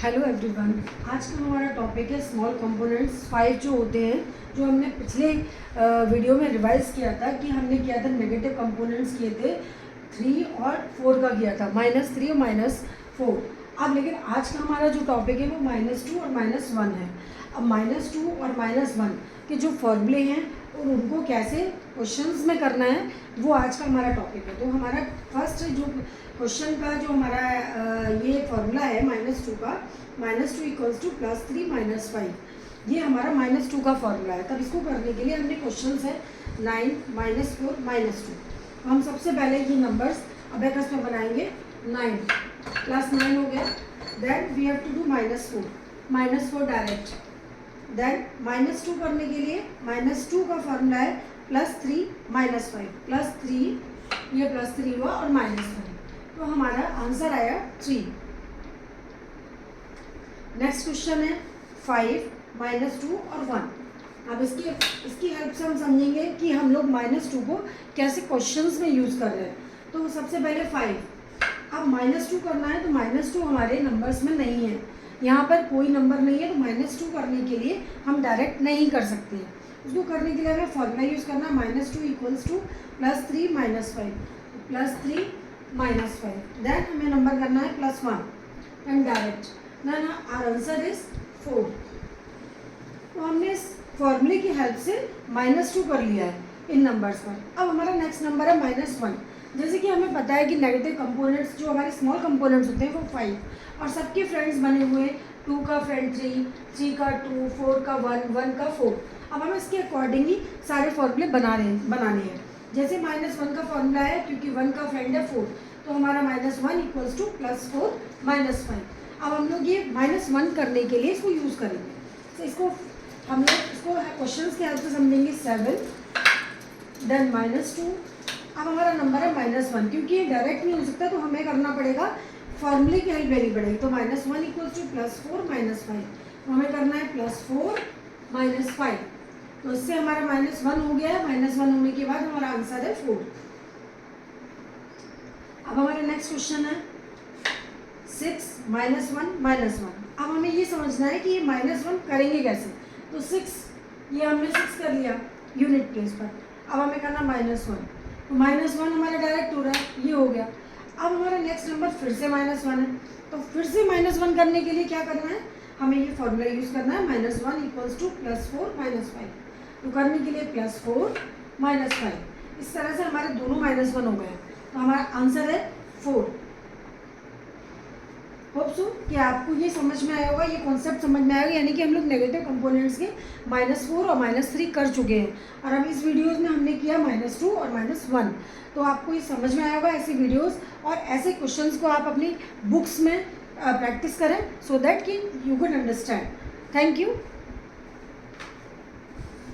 Hello everyone. आज का हमारा टॉपिक है स्मॉल कंपोनेंट्स 5 जो होते हैं, जो हमने पिछले वीडियो में रिवाइज किया था कि हमने किया था नेगेटिव कंपोनेंट्स किए थे 3 और 4 का किया था, -3 और -4। अब लेकिन आज का हमारा जो टॉपिक है वो -2 और -1 है। अब -2 और -1 के जो फॉर्मूले हैं और उनको कैसे क्वेश्चंस में करना है वो आज का हमारा टॉपिक है। तो हमारा फर्स्ट जो क्वेश्चन का जो हमारा ये फॉर्मूला है -2 का, -2 इक्वल्स टू +3 -5, ये हमारा -2 का फॉर्मूला है। तब इसको करने के लिए हमने क्वेश्चंस है 9, -4, -2। हम सबसे पहले ये नंबर्स अबेकस में बनाएंगे। 9 + 9 हो गया, then we have to do -4 direct. Then -2 करने के लिए -2 का फॉर्मूला है +3 -5, +3 ये +3 हुआ और -5, तो हमारा आंसर आया 3। नेक्स्ट क्वेश्चन है 5, -2 और 1। अब इसकी हेल्प से हम समझेंगे कि हम लोग -2 को कैसे क्वेश्चंस में यूज़ कर रहे हैं। तो सबसे पहले 5, अब -2 करना है तो -2 हमारे नंबर्स में नहीं है, यहाँ पर कोई नंबर नहीं है, तो -2 करने के लिए हम डायरेक्ट नहीं कर सकते हैं। उसको करने के लिए हमें फॉर्मूला यूज़ करना है -2 इक्वल्स टू +3 -5, +3 -5, देन हमें नंबर करना है +1 and direct, then our answer is 4। तो हमने इस फॉर्मूले की हेल्प से -2 कर लिया है इन नंबर्स पर। अब हमारा नेक्स्ट नंबर है -1। जैसे कि हमें पता है कि नेगेटिव कंपोनेंट्स जो हमारे स्मॉल कंपोनेंट्स होते हैं वो 5 और सबके फ्रेंड्स बने हुए, 2 का फ्रेंड 3, 3 का 2, 4 का 1, 1 का 4। अब हमें इसके अकॉर्डिंग ही सारे फॉर्मूले बनाने हैं। जैसे -1 का फॉर्मूला है, क्योंकि 1 का फ्रेंड है 4, तो हमारा -1 इक्वल्स टू +4 -5। अब हम लोग ये -1 करने के लिए इसको यूज़ करेंगे। तो इसको हम लोग इसको क्वेश्चन के हेल्प से समझेंगे। 7 देन -2। अब हमारा नंबर है -1, क्योंकि ये डायरेक्ट नहीं हो सकता तो हमें करना पड़ेगा, फॉर्मूले की हेल्प लेनी पड़ेगी। तो -1 इक्वल्स टू +4 -5, तो हमें करना है +4 -5, तो इससे हमारा -1 हो गया है। -1 होने के बाद हमारा आंसर है 4। अब हमारा नेक्स्ट क्वेश्चन है 6 -1 -1। अब हमें ये समझना है कि ये -1 करेंगे कैसे। तो 6 ये हमने 6 कर लिया यूनिट प्लेस पर। अब हमें करना -1, तो -1 हमारा डायरेक्ट हो रहा है, ये हो गया। अब हमारा नेक्स्ट नंबर फिर से -1 है, तो फिर से -1 करने के लिए क्या करना है, हमें ये फॉर्मूला यूज़ करना है -1 इक्वल्स टू +4 -5। तो करने के लिए +4 -5, इस तरह से हमारे दोनों -1 हो गए, तो हमारा आंसर है 4। होप सो कि आपको ये समझ में आया होगा, ये कॉन्सेप्ट समझ में आएगा, यानी कि हम लोग नेगेटिव कंपोनेंट्स के -4 और -3 कर चुके हैं, और अब इस वीडियोस में हमने किया -2 और -1। तो आपको ये समझ में आया होगा। ऐसे वीडियोस और ऐसे क्वेश्चंस को आप अपनी बुक्स में प्रैक्टिस करें, सो दैट कि you can understand. Thank you.